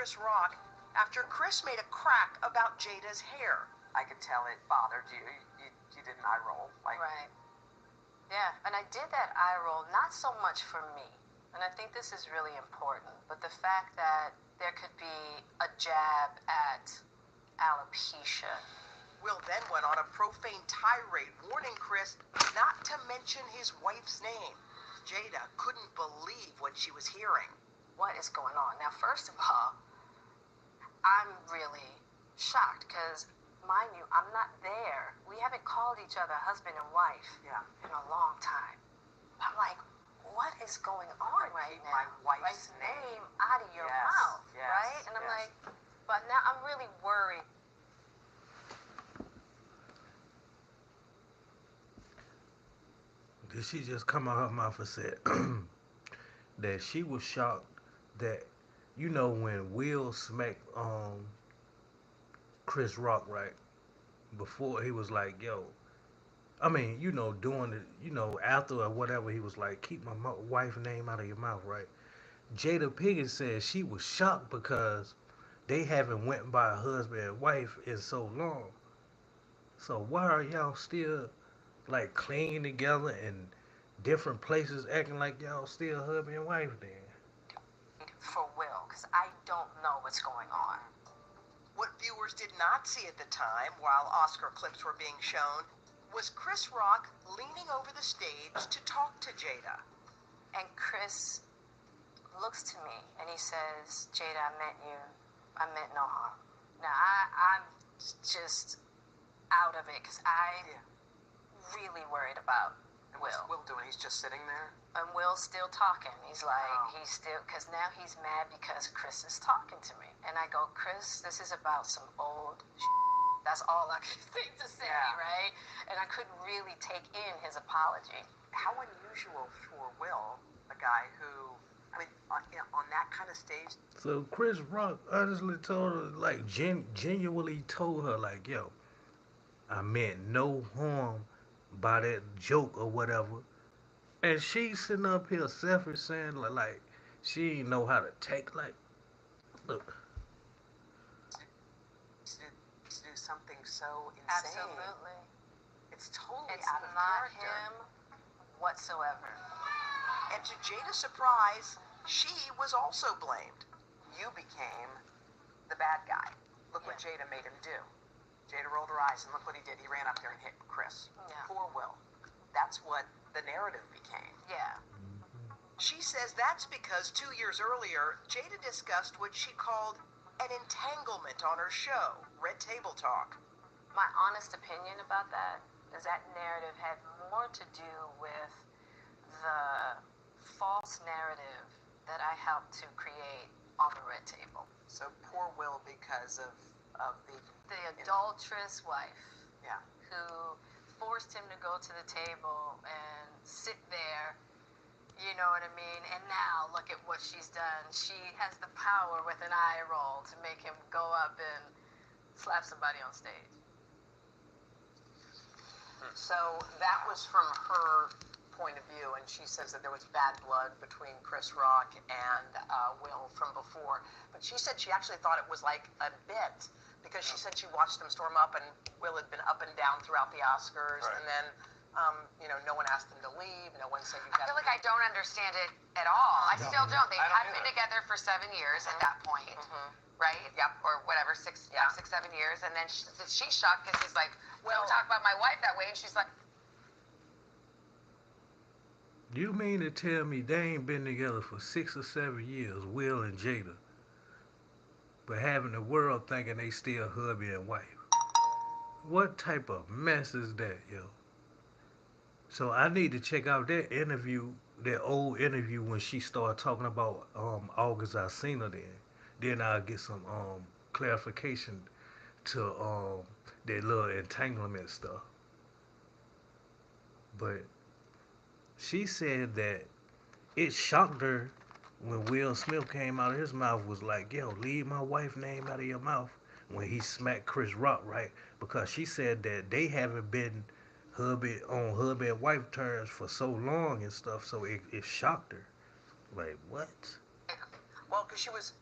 Chris Rock after Chris made a crack about Jada's hair. I could tell it bothered you. You did an eye roll. Right. Yeah, and I did that eye roll not so much for me, and I think this is really important, but the fact that there could be a jab at alopecia. Will then went on a profane tirade warning Chris not to mention his wife's name. Jada couldn't believe what she was hearing. What is going on? Now, first of all, I'm really shocked because, mind you, I'm not there. We haven't called each other husband and wife in a long time. I'm like, what is going on right now? My wife's name out of your mouth, right? And I'm like, but now I'm really worried. Did she just come out her mouth and said that she was shocked that, when Will smacked Chris Rock, right? Before he was like, yo, doing it, after or whatever, he was like, keep my wife's name out of your mouth, right? Jada Pickett said she was shocked because they haven't went by husband and wife in so long. So why are y'all still like clinging together in different places, acting like y'all still husband and wife then? For Will, because I don't know what's going on. What viewers did not see at the time, while Oscar clips were being shown, was Chris Rock leaning over the stage to talk to Jada. And Chris looks to me and he says, Jada, I meant no harm. Now, I'm just out of it because I'm really worried about Will. What's Will doing? He's just sitting there? And Will's still talking. He's like, because now he's mad because Chris is talking to me. And I go, Chris, this is about some old That's all I could think to say, right? And I couldn't really take in his apology. How unusual for Will, a guy who, on that kind of stage. So Chris Rock honestly told her, like, genuinely told her, like, yo, I meant no harm by that joke or whatever. And she sitting up here selfish saying, like she ain't know how to take, like, look. To do something so insane. Absolutely. It's totally It's out of not character. him whatsoever. And to Jada's surprise, she was also blamed. You became the bad guy. Look what Jada made him do. Jada rolled her eyes and look what he did. He ran up there and hit Chris. Yeah. Poor Will. That's what the narrative became. Yeah. She says that's because 2 years earlier, Jada discussed what she called an entanglement on her show, Red Table Talk. My honest opinion about that is that narrative had more to do with the false narrative that I helped to create on the Red Table. So poor Will because of the adulterous wife. Yeah. Who forced him to go to the table and sit there, you know what I mean? And now look at what she's done. She has the power with an eye roll to make him go up and slap somebody on stage. So that was from her point of view, and she says that there was bad blood between Chris Rock and Will from before. But she said she actually thought it was like a bit, because she said she watched them storm up, and Will had been up and down throughout the Oscars, and then, no one asked them to leave, no one said you got to. I feel like I don't understand it at all. I still don't. They had been together for 7 years at that point, right? Yep, or whatever, 6, 7 years, and then she's shocked because he's like, well, don't talk about my wife that way, and she's like, You mean to tell me they ain't been together for 6 or 7 years, Will and Jada, but having the world thinking they still hubby and wife? What type of mess is that, yo? So I need to check out that interview, that old interview when she started talking about August Alsina then. Then I'll get some clarification to that little entanglement stuff. But she said that it shocked her when Will Smith came out of his mouth, was like, yo, leave my wife's name out of your mouth, when he smacked Chris Rock, right? Because she said that they haven't been hubby and wife terms for so long and stuff, so it shocked her. Like, what? Well, because she was,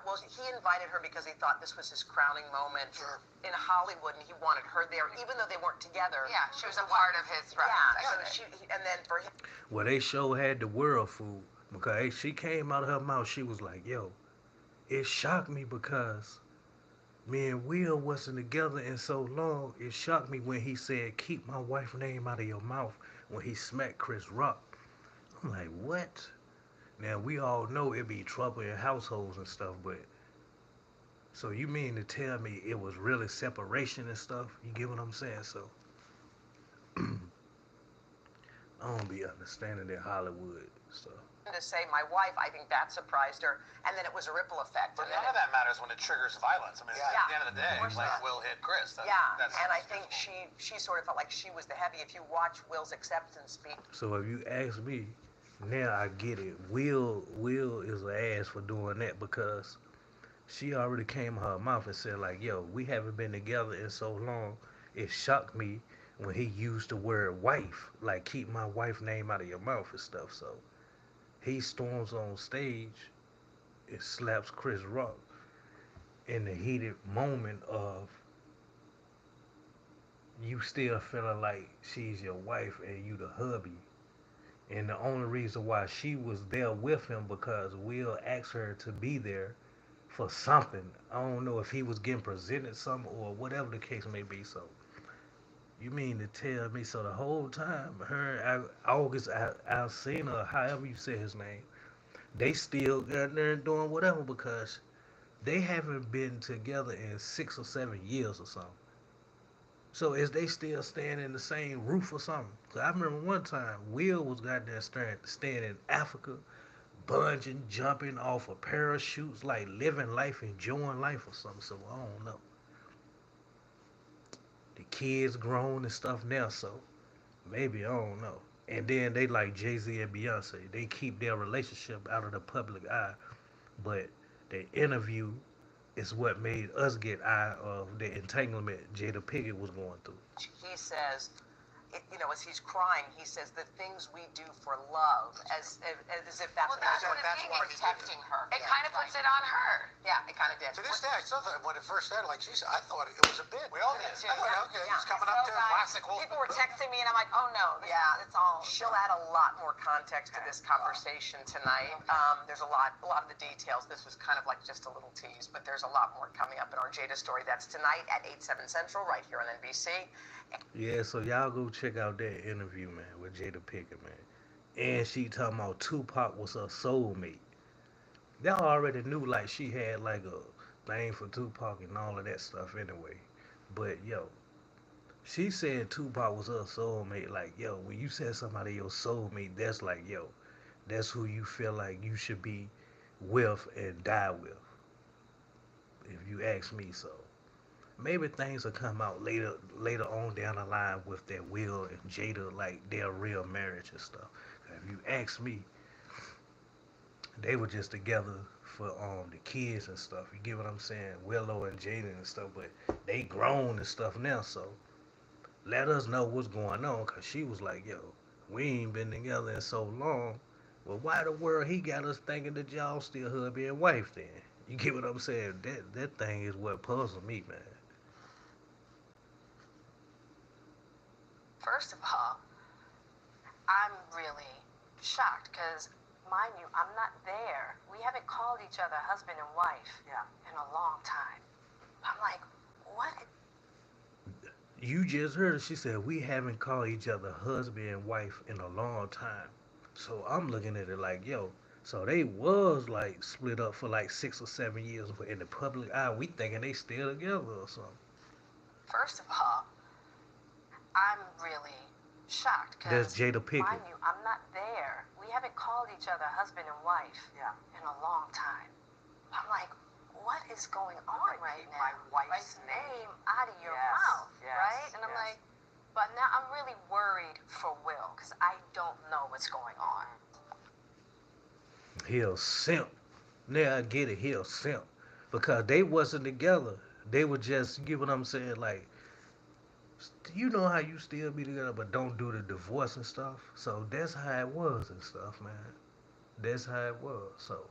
well, he invited her because he thought this was his crowning moment in Hollywood, and he wanted her there, even though they weren't together. Yeah, she was a part of his reference. And then for him. Well, they sure had the world fooled because she came out of her mouth. She was like, "Yo, it shocked me because me and Will wasn't together in so long. It shocked me when he said, 'Keep my wife's name out of your mouth,' when he smacked Chris Rock." I'm like, what? Now, we all know it be trouble in households and stuff, but so you mean to tell me it was really separation and stuff? You get what I'm saying? So I don't be understanding that Hollywood stuff. To say my wife, I think that surprised her, and then it was a ripple effect. But none of that matters when it triggers violence. I mean, at the end of the day, like Will hit Chris. That's and I think she sort of felt like she was the heavy. If you watch Will's acceptance speech. So if you ask me, now I get it. Will is an ass for doing that because she already came out her mouth and said like, "Yo, we haven't been together in so long. It shocked me when he used the word wife, like keep my wife's name out of your mouth and stuff." So he storms on stage and slaps Chris Rock in the heated moment of you still feeling like she's your wife and you the hubby. And the only reason why she was there with him because Will asked her to be there for something. I don't know if he was getting presented something or whatever the case may be. So you mean to tell me so the whole time August I seen her, however you say his name, they still got there and doing whatever because they haven't been together in 6 or 7 years or something. So is they still staying in the same roof or something? 'Cause I remember one time Will was goddamn staying in Africa, bunging, jumping off of parachutes, like living life, enjoying life or something. So I don't know. The kids grown and stuff now, so maybe I don't know. And then they like Jay-Z and Beyonce. They keep their relationship out of the public eye, but the interview is what made us get eye of the entanglement Jada Pickett was going through. He says, as he's crying, he says the things we do for love, as if that's protecting her. It kind of puts it on her. Yeah, it kind of did. To this day, I still thought when it first started, like she said, I thought it was a bit. We all did. I thought, okay, he's coming up to a classic. People were texting me, and I'm like, oh no, it's all. She'll add a lot more context to this conversation tonight. There's a lot of the details. This was kind of like just a little tease, but there's a lot more coming up in our Jada story. That's tonight at 8/7 Central, right here on NBC. Yeah, so y'all go check out that interview, man, with Jada Pickett, man. And she talking about Tupac was her soulmate. Y'all already knew, like, she had, like, a thing for Tupac and all of that stuff anyway. But, yo, she said Tupac was her soulmate. Like, yo, when you said somebody your soulmate, that's like, yo, that's who you feel like you should be with and die with. If you ask me, so. Maybe things will come out later on down the line with their Will and Jada, like their real marriage and stuff. If you ask me, they were just together for the kids and stuff. You get what I'm saying? Willow and Jada and stuff, but they grown and stuff now. So let us know what's going on, cause she was like, yo, we ain't been together in so long. Well, why the world he got us thinking that y'all still hubby and wife then? You get what I'm saying? That thing is what puzzled me, man. First of all, I'm really shocked because, mind you, I'm not there. We haven't called each other husband and wife in a long time. I'm like, what? You just heard her. She said, we haven't called each other husband and wife in a long time. So I'm looking at it like, yo, so they was like split up for like 6 or 7 years, but in the public eye, we thinking they still together or something. First of all, I'm really shocked That's because, Jada Pickett. mind you, I'm not there. We haven't called each other husband and wife in a long time. I'm like, what is going on right now? My wife's name out of your mouth, right? And I'm like, but now I'm really worried for Will because I don't know what's going on. He'll simp. Now I get it, he'll simp. Because they wasn't together. They were just, you get what I'm saying, like, you know how you still be together but don't do the divorce and stuff? So that's how it was and stuff, man. That's how it was. So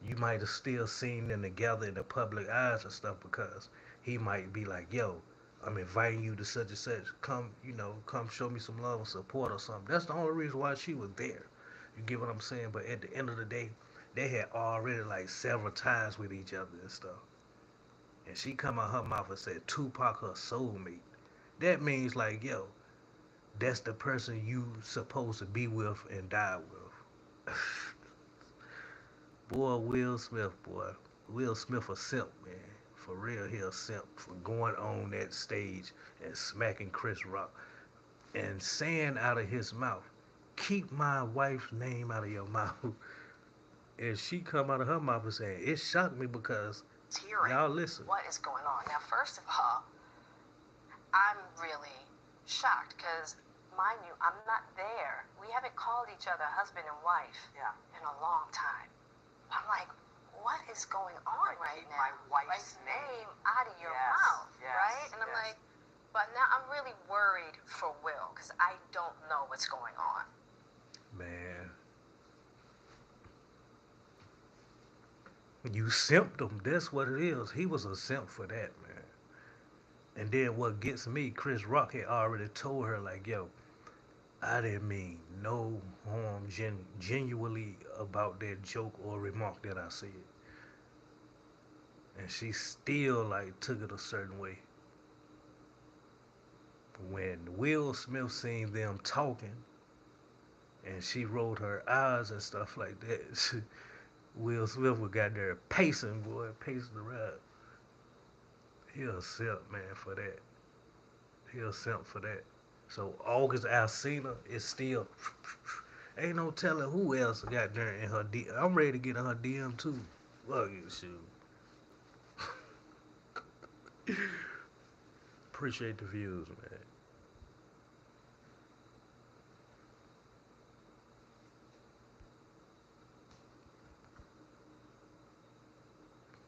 you might have still seen them together in the public eyes and stuff because he might be like, yo, I'm inviting you to such and such. Come, come show me some love and support or something. That's the only reason why she was there. You get what I'm saying? But at the end of the day, they had already like several ties with each other and stuff. And she come out her mouth and said Tupac her soulmate. That means like, yo, that's the person you supposed to be with and die with. Boy, Will Smith, boy. Will Smith a simp, man. For real, he a simp for going on that stage and smacking Chris Rock and saying out of his mouth, keep my wife's name out of your mouth. And she come out of her mouth and saying, it shocked me because y'all listen. What is going on? Now, first of all, I'm really shocked because, mind you, I'm not there. We haven't called each other husband and wife in a long time. I'm like, what is going on right now? My wife's name out of your mouth, right? And I'm like, but now I'm really worried for Will because I don't know what's going on. Man. You simped him. That's what it is. He was a simp for that, man. And then what gets me, Chris Rock had already told her, like, yo, I didn't mean no harm genuinely about that joke or remark that I said. And she still, like, took it a certain way. When Will Smith seen them talking, and she rolled her eyes and stuff like that, Will Smith was got there pacing, boy, pacing around. He a simp, man, for that. He a simp for that. So August Alsina is still ain't no telling who else got there in her DM. I'm ready to get in her DM too. Fuck you, shoot. Appreciate the views, man.